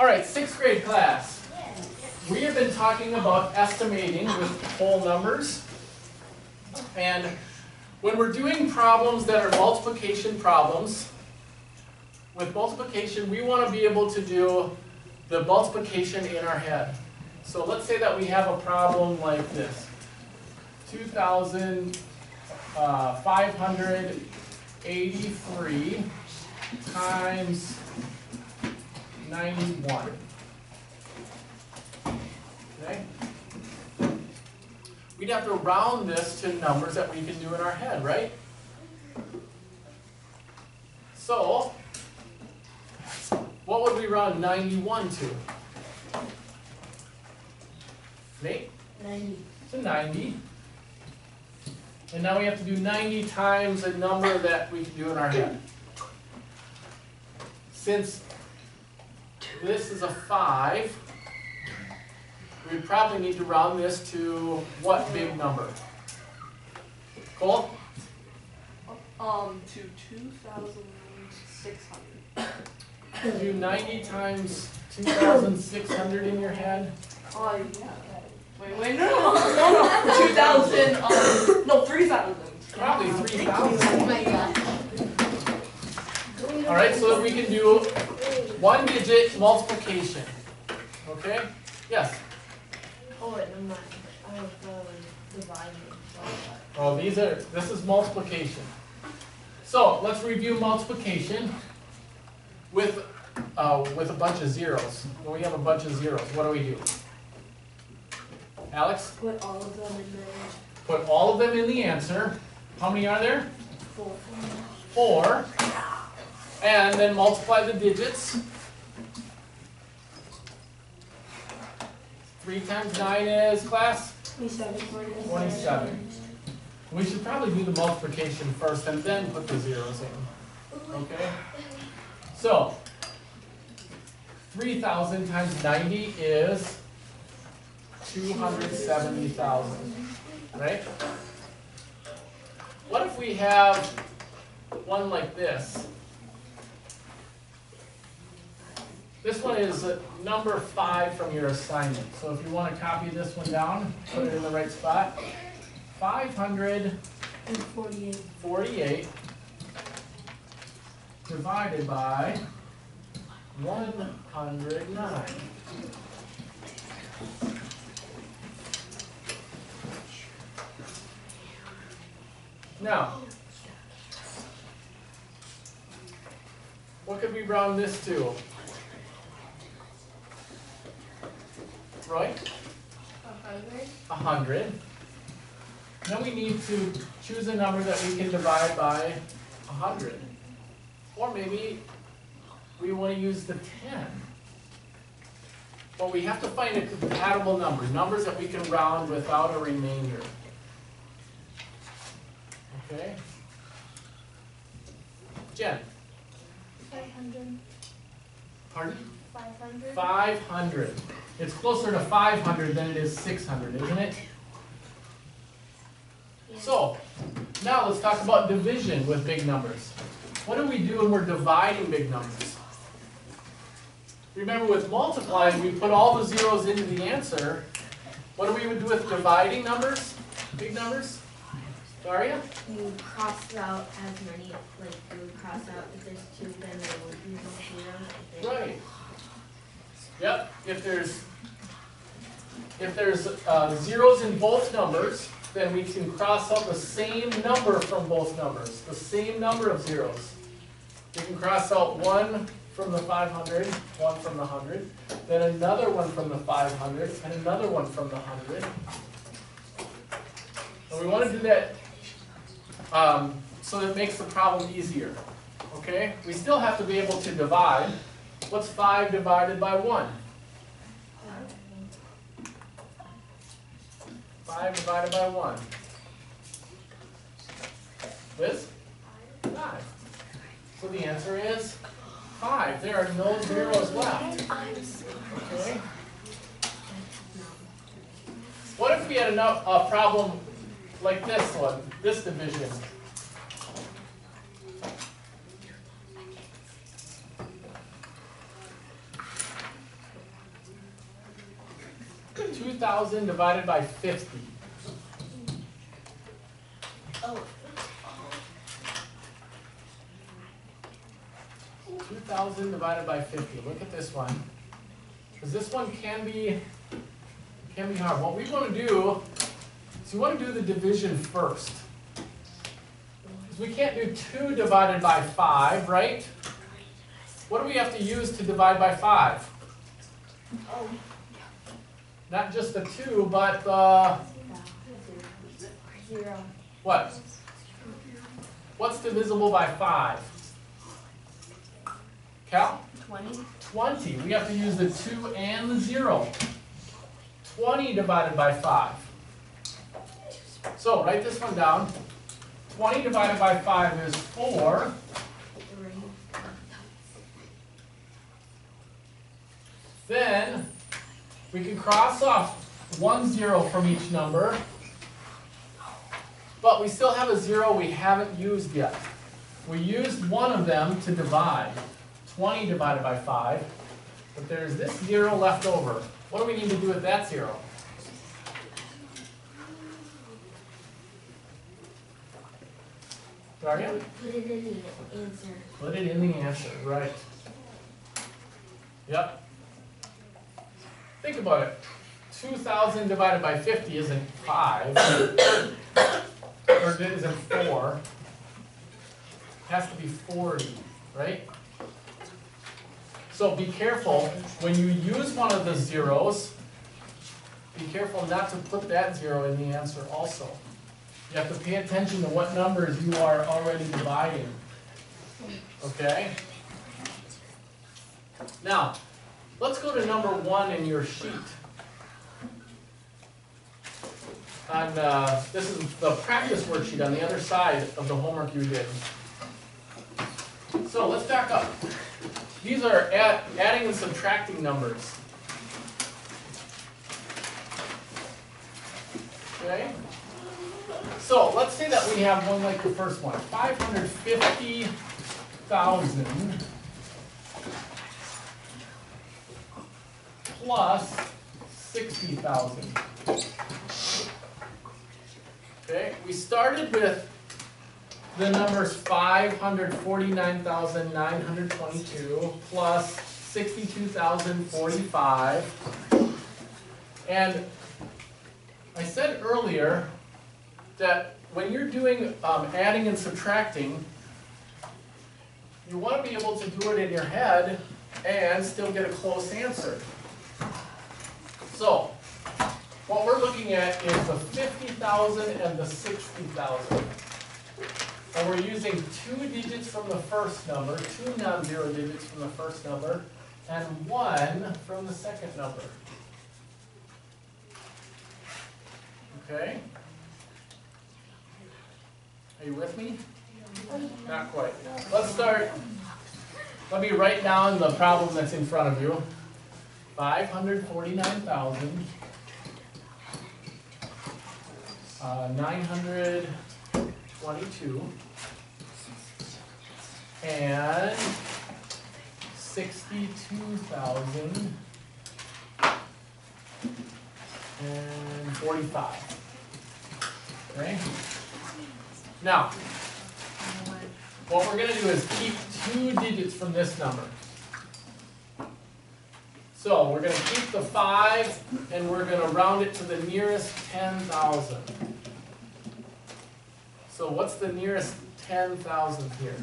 All right, 6th grade class. We have been talking about estimating with whole numbers. And when we're doing problems that are multiplication problems, with multiplication, we want to be able to do the multiplication in our head. So let's say that we have a problem like this. 2,583 times 91. Okay? We'd have to round this to numbers that we can do in our head, right? So, what would we round 91 to? Nate? 90. To 90. And now we have to do 90 times a number that we can do in our head. Since this is a 5, we probably need to round this to what big number? Cole? To 2,600. Do 90 times 2,600 in your head? Oh, yeah. Wait, no, 2,000, no, 3,000. Probably 3,000. Oh my god. Alright, so that we can do one digit multiplication. Okay? Yes? Oh, wait, never mind. I have dividing. Oh, this is multiplication. So, let's review multiplication with a bunch of zeros. When we have a bunch of zeros, what do? Alex? Put all of them in there. Put all of them in the answer. How many are there? 4. 4. And then multiply the digits. 3 times 9 is, class? 27. 27. We should probably do the multiplication first and then put the zeros in. Okay? So, 3,000 times 90 is 270,000. Right? What if we have one like this? This one is number 5 from your assignment. So if you want to copy this one down, put it in the right spot. 548 divided by 109. Now, what could we round this to? Roy? 100. Now we need to choose a number that we can divide by 100. Or maybe we want to use the 10. But we have to find a compatible number, numbers that we can round without a remainder. Okay? Jen? 500. Pardon? 500. 500. It's closer to 500 than it is 600, isn't it? Yeah. So, now let's talk about division with big numbers. What do we do when we're dividing big numbers? Remember, with multiplying, we put all the zeros into the answer. What do we do with dividing numbers? Big numbers? Daria? You cross out as many, like you would cross out if there's 2, then there would be no zeros. Right. Yep. If there's zeros in both numbers, then we can cross out the same number from both numbers. The same number of zeros. We can cross out 1 from the 500, 1 from the 100, then another one from the 500, and another one from the 100. And we want to do that so that it makes the problem easier. Okay? We still have to be able to divide. What's 5 divided by 1? 5 divided by 1. Liz? 5. So the answer is 5. There are no zeros left. Okay? What if we had a problem like this one, this division? 2,000 divided by 50. Oh. 2,000 divided by 50. Look at this one. Because this one can be hard. What we want to do is we want to do the division first. Because we can't do 2 divided by 5, right? What do we have to use to divide by 5? Oh. Not just the 2, but the 0. what? What's divisible by 5? Cal? 20. 20. We have to use the 2 and the 0. 20 divided by 5. So write this one down. 20 divided by 5 is 4. 3. Then we can cross off 1 0 from each number. But we still have a 0 we haven't used yet. We used one of them to divide. 20 divided by 5. But there's this 0 left over. What do we need to do with that 0? Daria? Put it in the answer. Put it in the answer, right. Yep. Think about it. 2,000 divided by 50 isn't 5. Or it isn't 4. It has to be 40, right? So be careful when you use one of the zeros, be careful not to put that 0 in the answer also. You have to pay attention to what numbers you are already dividing. Okay? Now, let's go to number 1 in your sheet. And this is the practice worksheet on the other side of the homework you did. So let's back up. These are adding and subtracting numbers. Okay? So let's say that we have one like the first one, 550,000 plus 60,000. Okay, we started with the numbers 549,922 plus 62,045. And I said earlier that when you're doing adding and subtracting, you want to be able to do it in your head and still get a close answer. So, what we're looking at is the 50,000 and the 60,000. And we're using 2 digits from the first number, 2 non-zero digits from the first number, and 1 from the second number. Okay? Are you with me? Not quite. Let's start. Let me write down the problem that's in front of you. 549,000. 922 and 62,000 and 45. Okay? Now, what we're going to do is keep 2 digits from this number. So we're going to keep the 5 and we're going to round it to the nearest 10,000. So what's the nearest 10,000 here?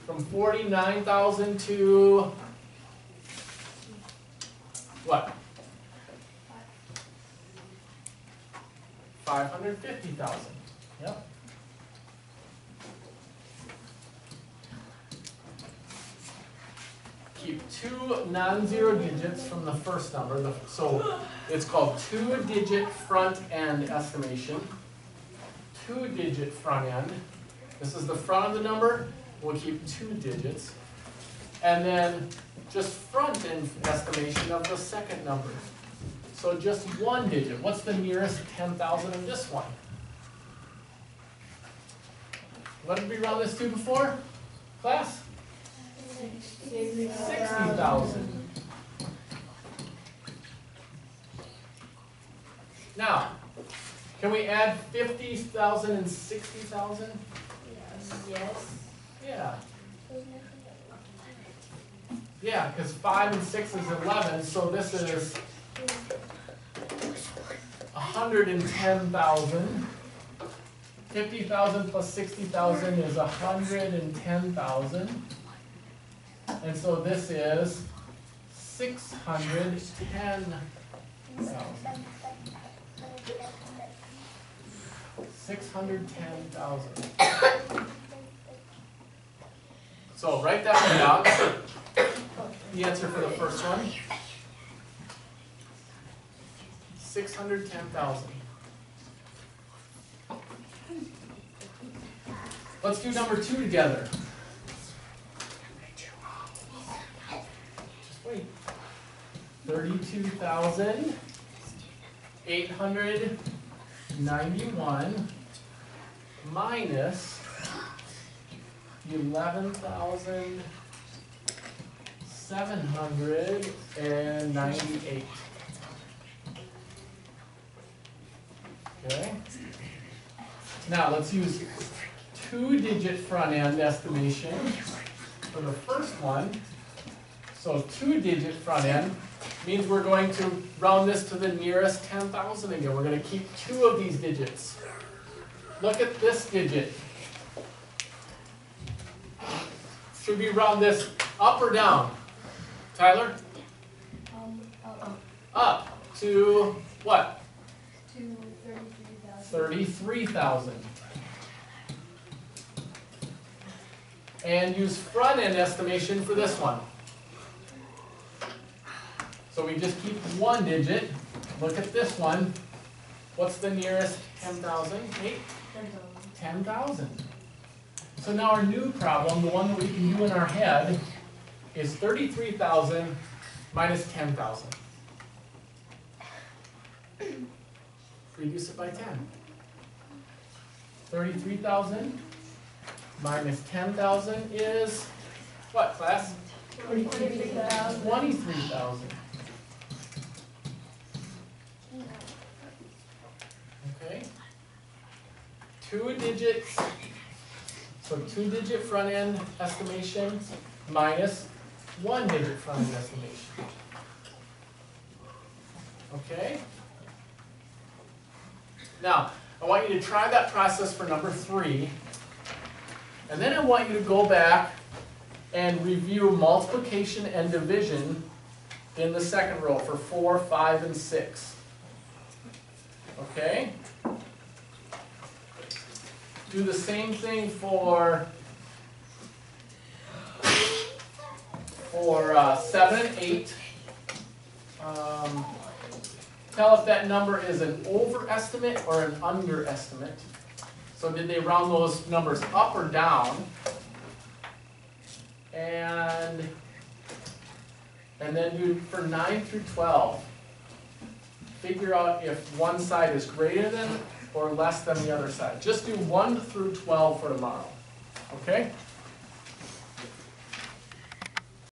From 49,000 to what? 550,000. Yep. Keep 2 non-zero digits from the first number. So it's called 2-digit front end estimation. 2-digit front end. This is the front of the number. We'll keep 2 digits. And then just front end estimation of the second number. So just 1 digit. What's the nearest 10,000 in this one? What did we round this to before? Class? 60,000. Can we add 50,000 and 60,000? Yes. Yeah. Yeah, because 5 and 6 is 11, so this is 110,000. 50,000 plus 60,000 is 110,000. And so this is 610,000. 610,000. So write that one down. The answer for the first one. 610,000. Let's do number 2 together. Just wait. 32,891 minus 11,798. Okay. Now let's use 2-digit front end estimation for the first one. So 2-digit front end means we're going to round this to the nearest 10,000 again. We're going to keep 2 of these digits. Look at this digit. Should we round this up or down? Tyler? Up to what? To 33,000. And use front end estimation for this one. So we just keep 1 digit. Look at this one. What's the nearest 10,000? 10,000. So now our new problem, the one that we can do in our head, is 33,000 minus 10,000. Reduce it by 10. 33,000 minus 10,000 is what, class? 23,000. 23,000. Okay. 2 digits. So 2-digit front end estimation minus 1-digit front end estimation. Okay? Now, I want you to try that process for number 3. And then I want you to go back and review multiplication and division in the second row for 4, 5, and 6. Okay? Do the same thing for 7 and 8. Tell if that number is an overestimate or an underestimate. So did they round those numbers up or down? And then do for 9 through 12. Figure out if one side is greater than or less than the other side. Just do 1 through 12 for tomorrow. Okay?